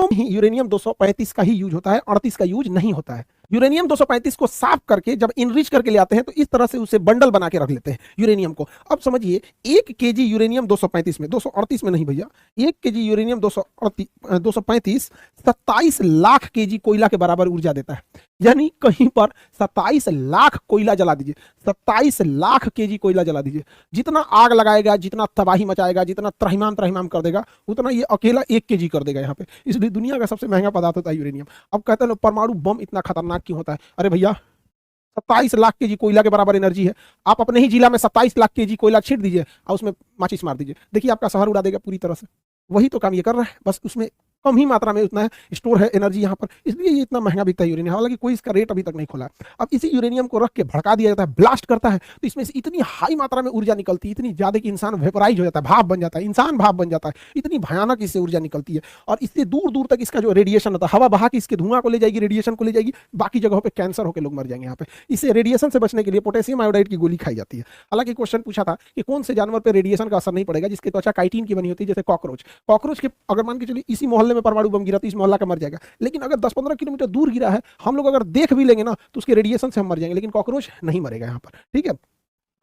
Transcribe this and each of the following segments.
Maximum ही uranium 235 का ही use होता है, 38 का यूज नहीं होता है। यूरेनियम 235 को साफ करके जब इनरिच करके ले आते हैं तो इस तरह से उसे बंडल बना के रख लेते हैं यूरेनियम को। अब समझिए 1 केजी यूरेनियम 235 में, 238 में नहीं भैया, 1 केजी यूरेनियम 235 27 लाख केजी कोयला के बराबर ऊर्जा देता है। यानी कहीं पर 27 लाख कोयला जला दीजिए, 27 लाख केजी कोयला जला दीजिए, जितना आग लगाएगा, जितना तबाही मचाएगा, जितना त्रहिमाम कर देगा, उतना ये अकेला 1 केजी कर देगा यहाँ पे। इसलिए दुनिया का सबसे महंगा पदार्थ होता है यूरेनियम। अब कहते हैं परमाणु बम इतना खतरनाक क्यों होता है? अरे भैया 27 लाख केजी कोयला के बराबर एनर्जी है। आप अपने ही जिला में 27 लाख केजी कोयला छीट दीजिए और उसमें माचिस मार दीजिए, देखिए आपका शहर उड़ा देगा पूरी तरह से। वही तो काम ये कर रहा है, बस उसमें कम ही मात्रा में उतना है स्टोर है एनर्जी यहाँ पर, इसलिए ये इतना महंगा बिकता है यूरेनियम। हालांकि कोई इसका रेट अभी तक नहीं खोला है। अब इसी यूरेनियम को रख के भड़का दिया जाता है, ब्लास्ट करता है, तो इसमें से इतनी हाई मात्रा में ऊर्जा निकलती है, इतनी ज्यादा कि इंसान वेपराइज हो जाता है, भाप बन जाता है, इंसान भाप बन जाता है। इतनी भयानक इससे ऊर्जा निकलती है और इससे दूर दूर तक इसका जो रेडिएशन होता है, हवा बहा के इसके धुआं को ले जाएगी, रेडिएशन को ले जाएगी, बाकी जगहों पर कैंसर होकर लोग मर जाएंगे यहाँ पे। इससे रेडिएशन से बचने के लिए पोटेशियम आयोडाइड की गोली खाई जाती है। हालांकि क्वेश्चन पूछा था कि कौन से जानवर पर रेडिएशन का असर नहीं पड़ेगा, जिसकी त्वचा काइटिन की बनी होती है, जैसे कॉकरोच। कॉकरोच के अगर मान के चलिए इसी मोहल्ले में परमाणु बम गिरा तो इस मोहल्ला का मर जाएगा, लेकिन अगर 10-15 किलोमीटर दूर गिरा है, हम लोग अगर देख भी लेंगे ना तो उसके रेडिएशन से हम मर जाएंगे, लेकिन कॉकरोच नहीं मरेगा यहाँ पर, ठीक है।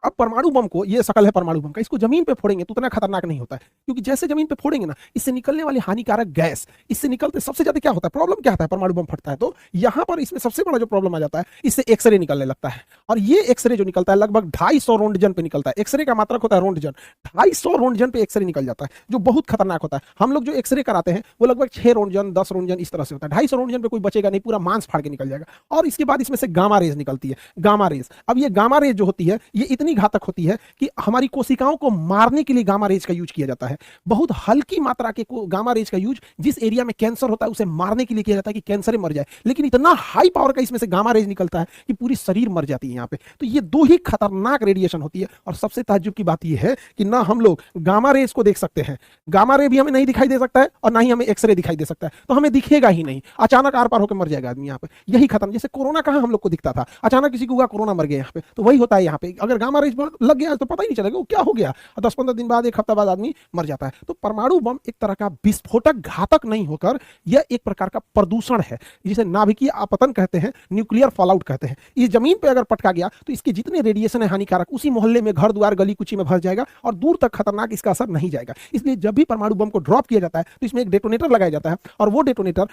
अब परमाणु बम को, ये शकल है परमाणु बम का, इसको जमीन पे फोड़ेंगे तो उतना खतरनाक नहीं होता है, क्योंकि जैसे जमीन पे फोड़ेंगे ना, इससे निकलने वाली हानिकारक गैस, इससे निकलते सबसे ज्यादा क्या होता है, प्रॉब्लम क्या आता है परमाणु बम फटता है तो यहाँ पर इसमें सबसे बड़ा जो प्रॉब्लम आ जाता है, इससे एक्सरे निकलने लगता है। और ये एक्सरे जो निकलता है लगभग 250 रोंटजन पे निकलता है। एक्सरे का मात्रक होता है रोंटजन, 250 रोंटजन पे एक्सरे निकल जाता है, जो बहुत खतरनाक होता है। हम लोग जो एक्सरे कराते हैं वो लगभग 6 रोंटजन 10 रोंटजन इस तरह से होता है। 250 रोंटजन पे कोई बचेगा नहीं, पूरा मांस फाड़ के निकल जाएगा। और इसके बाद इसमें से गामा रेज निकलती है, गामा रेज। अब ये गामा रेज जो होती है ये इतनी घातक होती है कि हमारी कोशिकाओं को मारने के लिए गामा रेज का यूज किया जाता है। बहुत हल्की मात्रा के गामा रेज का यूज जिस एरिया में कैंसर होता है उसे मारने के लिए किया जाता है कि कैंसर मर जाए, लेकिन इतना हाई पावर का इसमें से गामा रेज निकलता है कि पूरी शरीर मर जाती है यहाँ पे। तो ये दो ही खतरनाक रेडिएशन होती है। और सबसे ताज्जुब की बात यह है कि ना हम लोग गामा रेज को देख सकते हैं, गामा रे भी हमें नहीं दिखाई दे सकता है और ना ही हमें एक्सरे दिखाई दे सकता है, तो हमें दिखेगा ही नहीं, अचानक आर पार होकर मर जाएगा आदमी यहाँ पे। यही खत्म, जैसे कोरोना कहाँ हम लोग को दिखता था, अचानक किसी को हुआ कोरोना मर गया यहाँ पे, तो वही होता है यहाँ पे। अगर गामा रेज लग गया तो पता ही नहीं चलेगा वो क्या हो गया, 10-15 दिन बाद, 1 हफ्ता बाद आदमी मर जाता है। तो परमाणु बम एक तरह का विस्फोटक घातक नहीं होकर यह एक प्रकार का प्रदूषण है, जिसे नाभिकीय आपतन कहते हैं, न्यूक्लियर फॉलआउट कहते हैं। इस जमीन पे अगर पटका गया तो इसके जितने रेडिएशन है हानिकारक, उसी मोहल्ले में, घर द्वार, गली कुची में भर जाएगा और दूर तक खतरनाक इसका असर नहीं जाएगा। इसलिए जब भी परमाणु बम को ड्रॉप किया जाता है तो इसमें एक डेटोनेटर लगाया जाता है और वो डेटोनेटर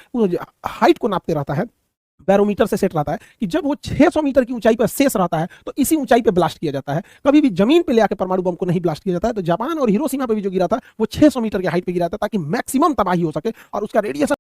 हाइट को नापते रहता है, बैरोमीटर से सेट रहता है कि जब वो 600 मीटर की ऊंचाई पर शेष रहता है तो इसी ऊंचाई पे ब्लास्ट किया जाता है। कभी भी जमीन पे ले आके परमाणु बम को नहीं ब्लास्ट किया जाता है। तो जापान और हिरोशिमा पे भी जो गिरा था वो 600 मीटर की हाइट पे गिरा था ताकि मैक्सिमम तबाही हो सके और उसका रेडिएशन